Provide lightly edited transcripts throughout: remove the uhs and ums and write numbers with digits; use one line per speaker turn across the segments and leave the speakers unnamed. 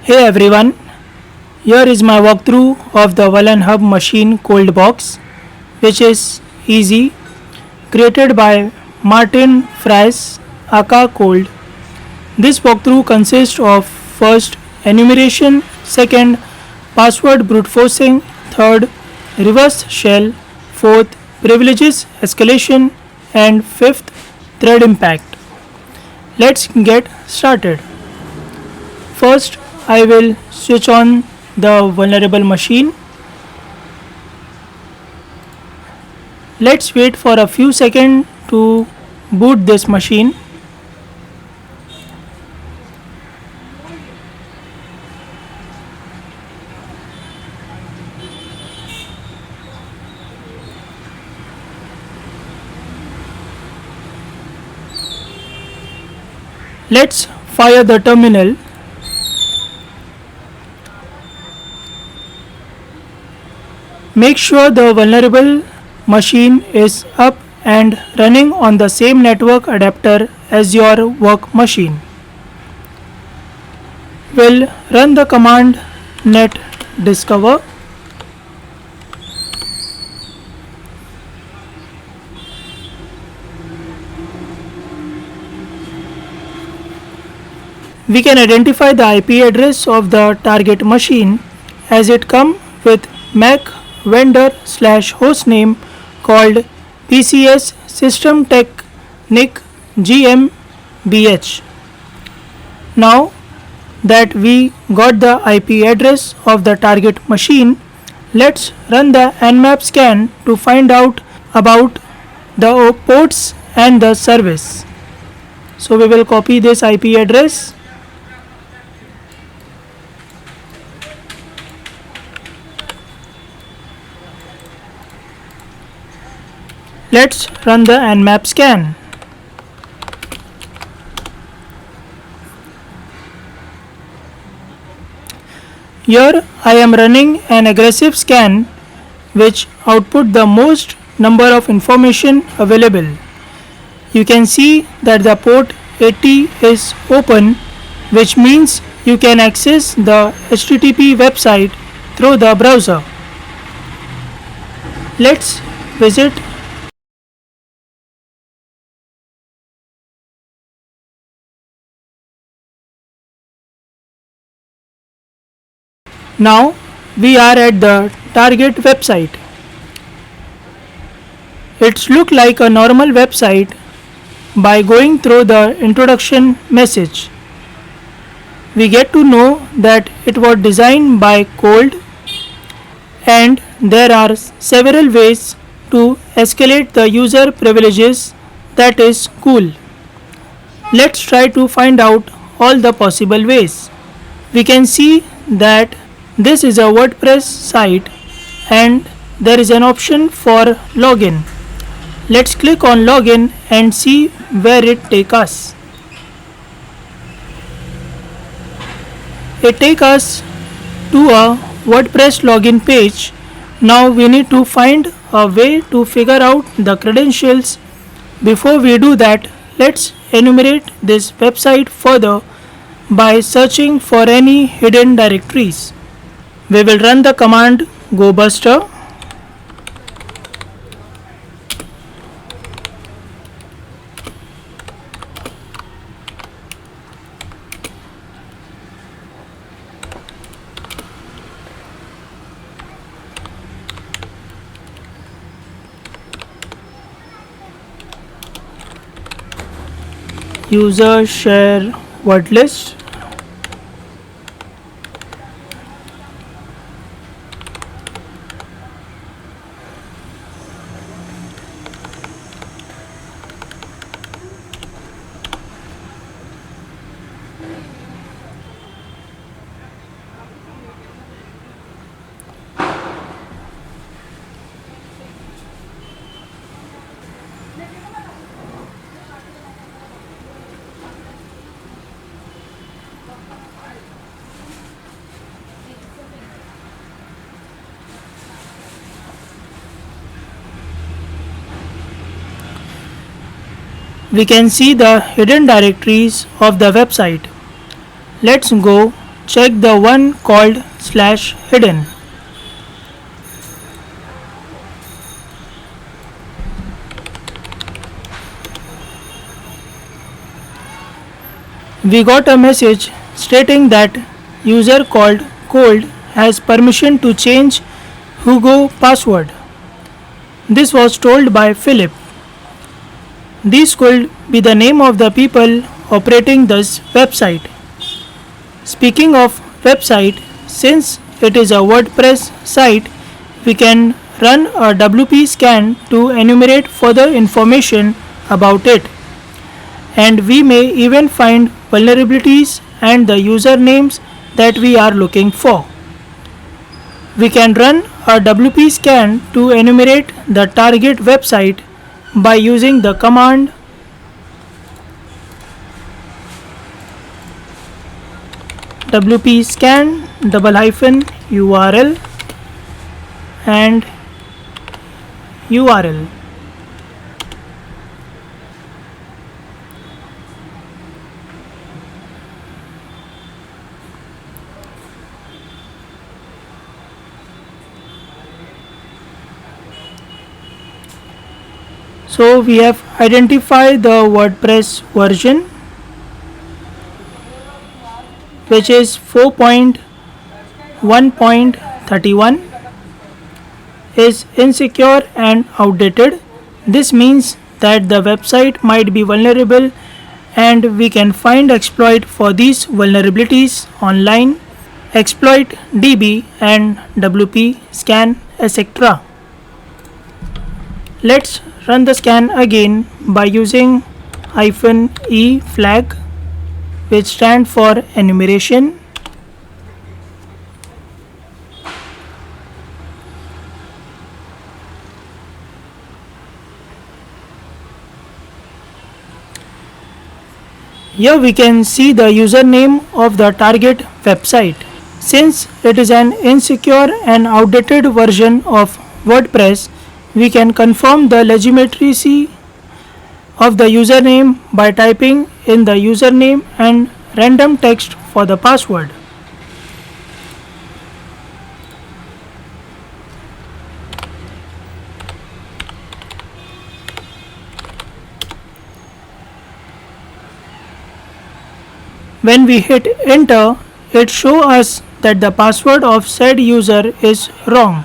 Hey everyone, here is my walkthrough of the VulnHub machine Coldbox, which is easy, created by Martin Fries aka Cold. This walkthrough consists of first enumeration, second password brute forcing, third reverse shell, fourth privileges escalation, and fifth thread impact. Let's get started. First, I will switch on the vulnerable machine. Let's wait for a few seconds to boot this machine. Let's fire the terminal. Make sure the vulnerable machine is up and running on the same network adapter as your work machine. We'll run the command net discover. We can identify the IP address of the target machine as it comes with MAC vendor / hostname called PCS System Tech NIC GmbH. Now that we got the IP address of the target machine, let's run the nmap scan to find out about the ports and the service. So we will copy this IP address. Let's run the nmap scan. Here I am running an aggressive scan which output the most number of information available. You can see that the port 80 is open, which means you can access the HTTP website through the browser. Let's visit Now we are at the target website. It's look like a normal website by going through the introduction message. We get to know that it was designed by Cold and there are several ways to escalate the user privileges. That is cool. Let's try to find out all the possible ways. We can see that this is a WordPress site and there is an option for login. Let's click on login and see where it takes us. It takes us to a WordPress login page. Now we need to find a way to figure out the credentials. Before we do that, let's enumerate this website further by searching for any hidden directories. We will run the command gobuster. User share word list. We can see the hidden directories of the website. Let's go check the one called /hidden. We got a message stating that user called Cold has permission to change Hugo password. This was told by Philip. These could be the name of the people operating this website. Speaking of website, since it is a WordPress site, we can run a WP scan to enumerate further information about it. And we may even find vulnerabilities and the usernames that we are looking for. We can run a WP scan to enumerate the target website by using the command WP scan --URL and URL. So we have identified the WordPress version, which is 4.1.31, is insecure and outdated. This means that the website might be vulnerable and we can find exploit for these vulnerabilities online, exploit DB and WP scan, etc. Let's run the scan again by using -e flag, which stands for enumeration. Here we can see the username of the target website. Since it is an insecure and outdated version of WordPress, we can confirm the legitimacy of the username by typing in the username and random text for the password. When we hit enter, it shows us that the password of said user is wrong,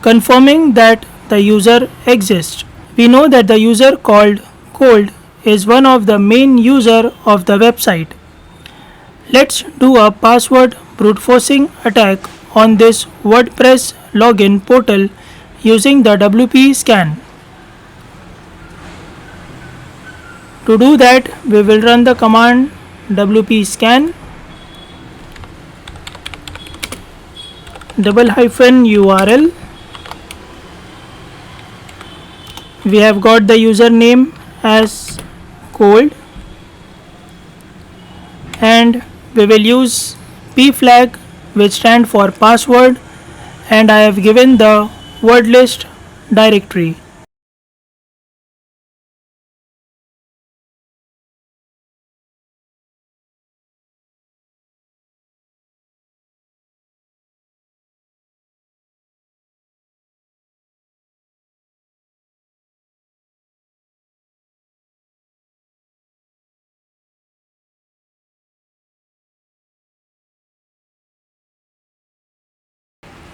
confirming that the user exists. We know that the user called Cold is one of the main users of the website. Let's do a password brute forcing attack on this WordPress login portal using the WP scan. To do that, we will run the command WP scan --URL. We have got the username as Cold and we will use P flag, which stands for password, and I have given the word list directory.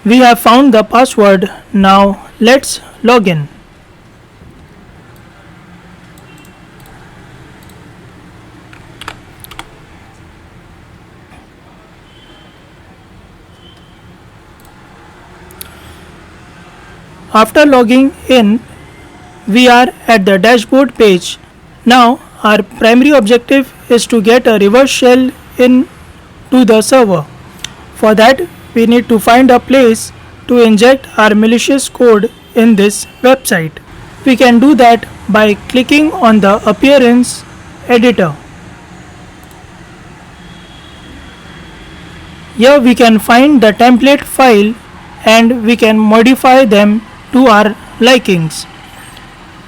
We have found the password. Now let's log in. After logging in, we are at the dashboard page. Now our primary objective is to get a reverse shell in to the server. For that, we need to find a place to inject our malicious code in this website. We can do that by clicking on the appearance editor. Here we can find the template file and we can modify them to our likings.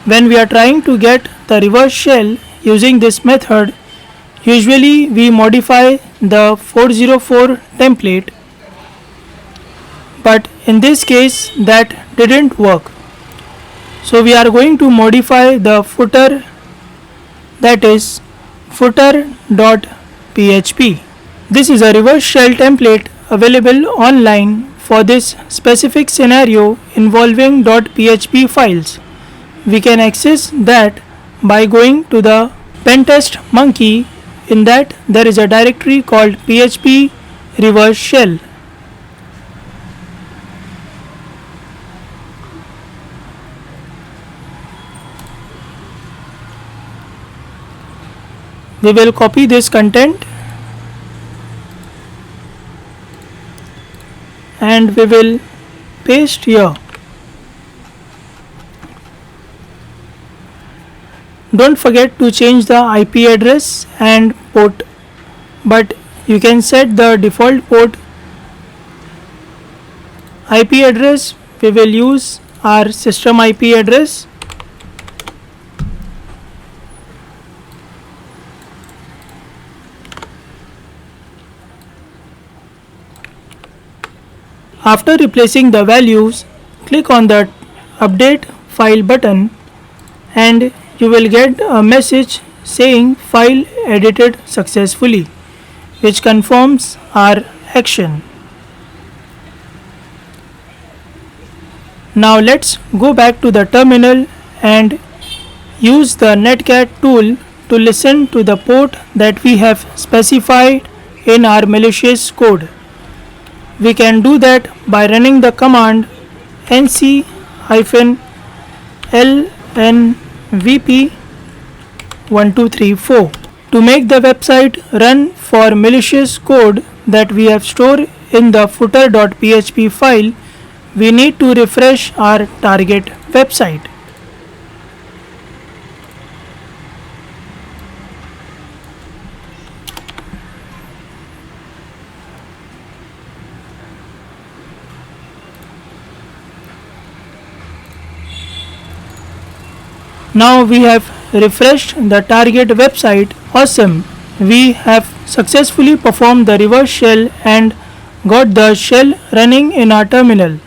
When we are trying to get the reverse shell using this method, usually we modify the 404 template, but in this case that didn't work. So we are going to modify the footer, that is footer.php. This is a reverse shell template available online for this specific scenario involving .php files. We can access that by going to the Pentest monkey. In that there is a directory called php reverse shell. We will copy this content and we will paste here. Don't forget to change the IP address and port, but you can set the default port. IP address, we will use our system IP address. After replacing the values, click on the update file button and you will get a message saying file edited successfully, which confirms our action. Now let's go back to the terminal and use the netcat tool to listen to the port that we have specified in our malicious code. We can do that by running the command nc-lnvp1234 to make the website run for malicious code that we have stored in the footer.php file. We need to refresh our target website. Now we have refreshed the target website. Awesome! We have successfully performed the reverse shell and got the shell running in our terminal.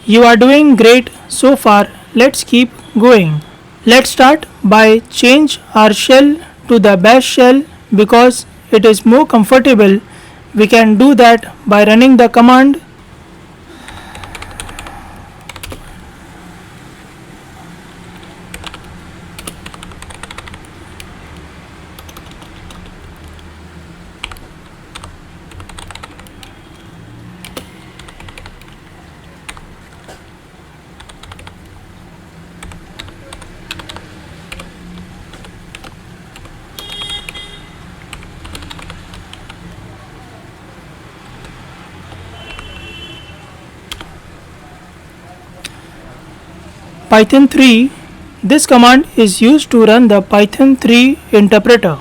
You are doing great so far. Let's keep going. Let's start by change our shell to the bash shell because it is more comfortable. We can do that by running the command Python 3. This command is used to run the Python 3 interpreter.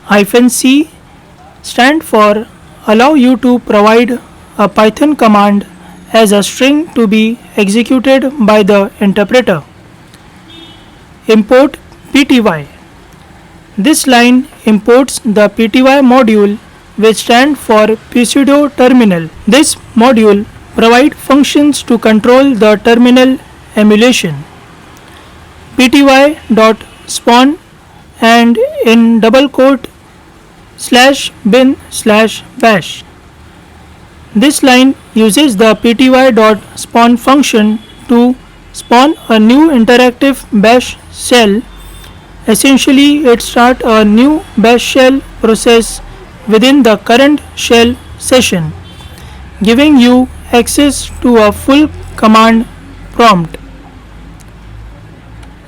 -C stand for allow you to provide a Python command as a string to be executed by the interpreter. Import pty. This line imports the pty module, which stand for pseudo terminal. This module provides functions to control the terminal emulation. pty.spawn and in double quote /bin/bash. This line uses the pty.spawn function to spawn a new interactive bash shell. Essentially, it starts a new bash shell process within the current shell session, giving you access to a full command prompt.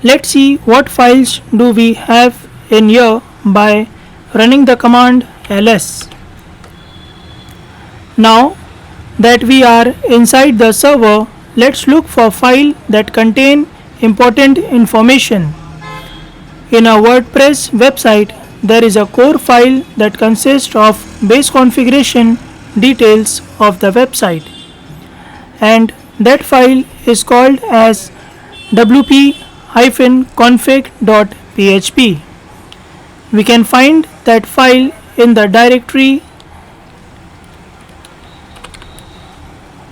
Let's see what files do we have in here by running the command ls. Now that we are inside the server, let's look for files that contain important information. In a WordPress website, there is a core file that consists of base configuration details of the website, and that file is called as wp-config.php. We can find that file in the directory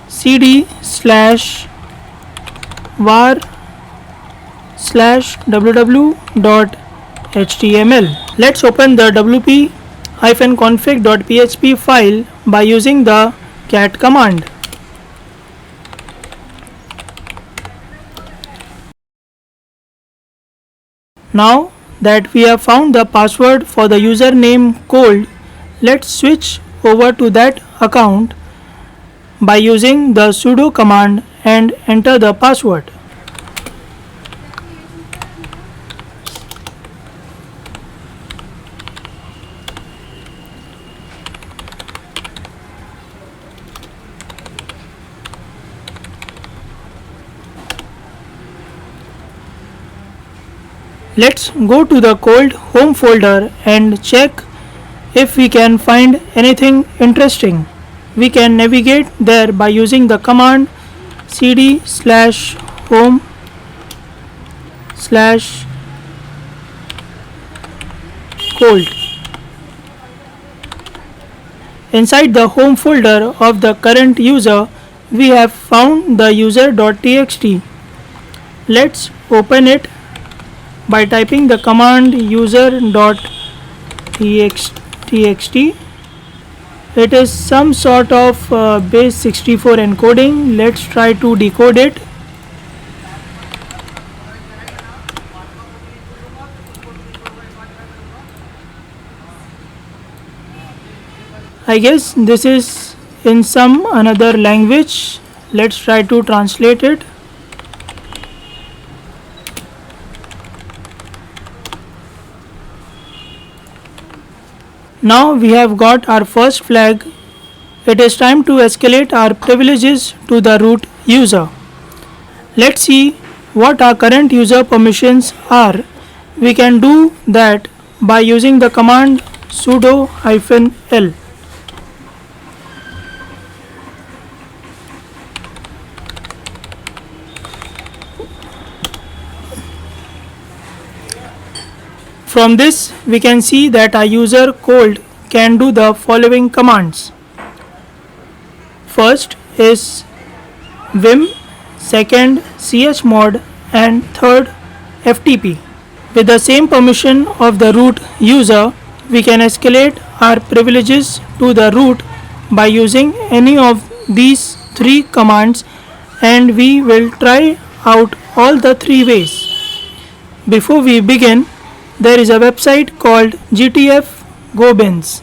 cd/var/www.html. Let's open the wp-config.php file by using the cat command. Now that we have found the password for the username cold, let's switch over to that account by using the sudo command and enter the password. Let's go to the cold home folder and check if we can find anything interesting. We can navigate there by using the command cd/home/cold. Inside the home folder of the current user, we have found the user.txt. Let's open it by typing the command user.txt. It is some sort of base64 encoding. Let's try to decode it. I guess this is in some another language. Let's try to translate it. Now we have got our first flag. It is time to escalate our privileges to the root user. Let's see what our current user permissions are. We can do that by using the command sudo-l. From this, we can see that our user cold can do the following commands. First is vim, second chmod, and third ftp. With the same permission of the root user, we can escalate our privileges to the root by using any of these three commands, and we will try out all the three ways. Before we begin, there is a website called GTF GoBins,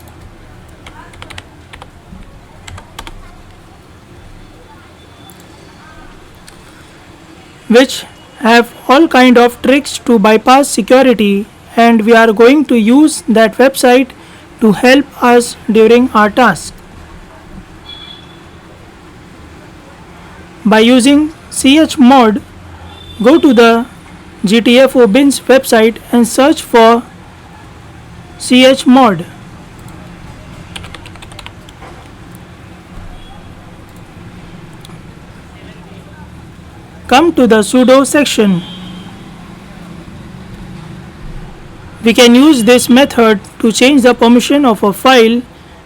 which have all kind of tricks to bypass security, and we are going to use that website to help us during our task. By using chmod, go to the GTFO bins website and search for chmod. Come to the sudo section. We can use this method to change the permission of a file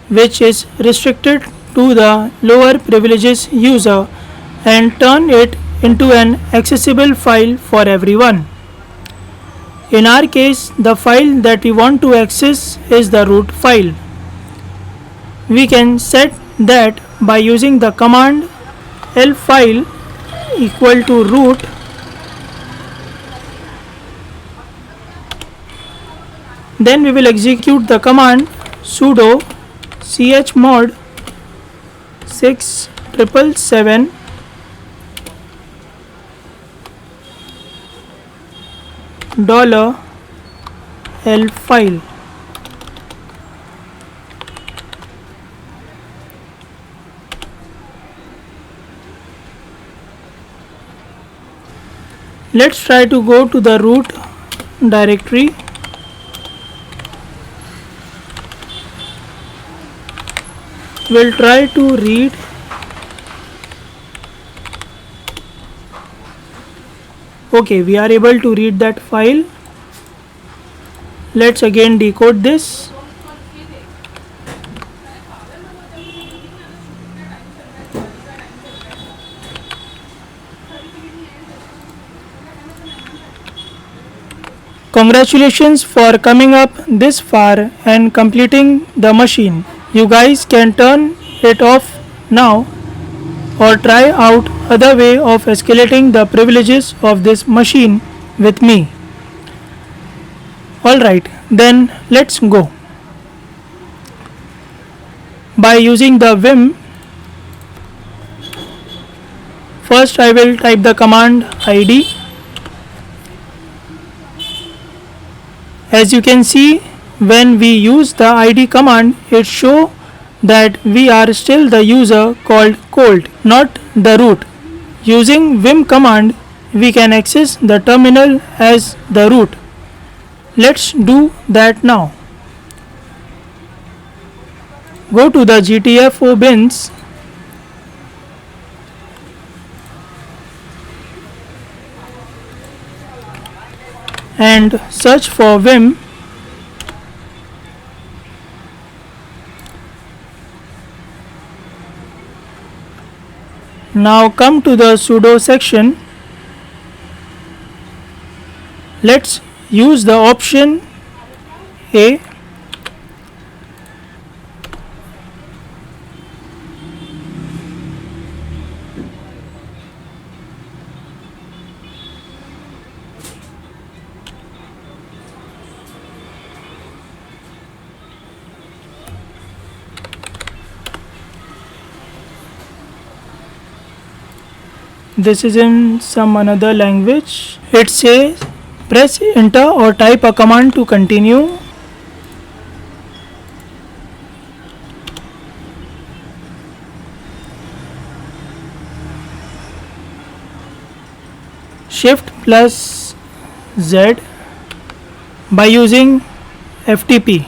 which is restricted to the lower privileges user and turn it into an accessible file for everyone. In our case, the file that we want to access is the root file. We can set that by using the command lfile equal to root Then we will execute the command sudo chmod 6777 $l file. Let's try to go to the root directory. We'll try to read okay, we are able to read that file. Let's again decode this. Congratulations for coming up this far and completing the machine. You guys can turn it off now or try out other way of escalating the privileges of this machine with me. Alright, then let's go. By using the vim, first I will type the command id. As you can see, when we use the id command, it shows that we are still the user called cold, not the root. Using vim command, we can access the terminal as the root. Let's do that now. Go to the GTFO bins and search for vim. Now come to the sudo section. Let's use the option A. This is in some another language. It says press enter or type a command to continue. Shift plus Z by using FTP.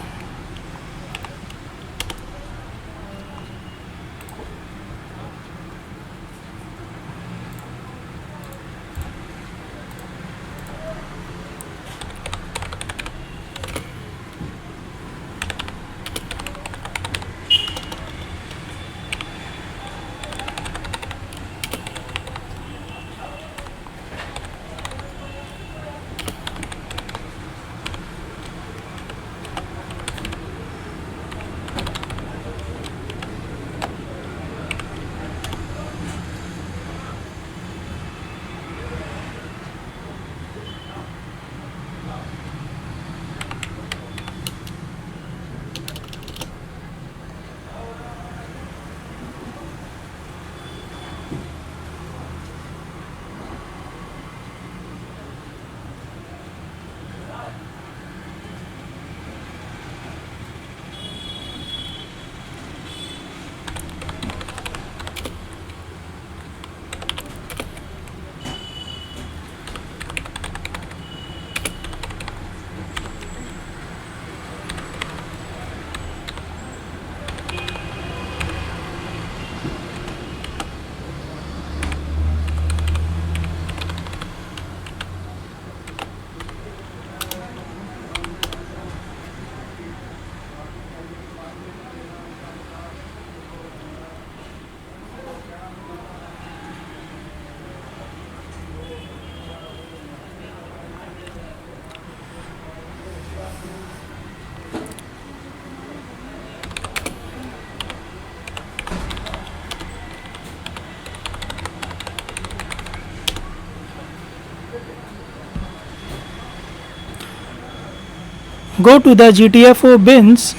Go to the GTFO bins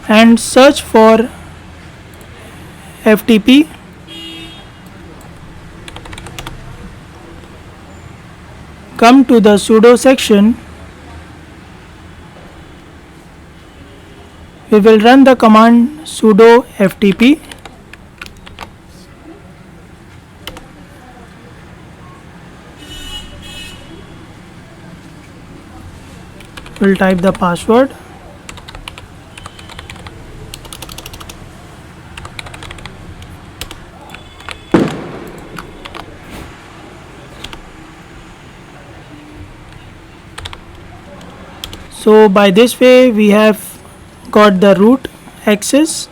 and search for FTP. Come to the sudo section. We will run the command sudo FTP. We'll type the password. So by this way we have got the root access.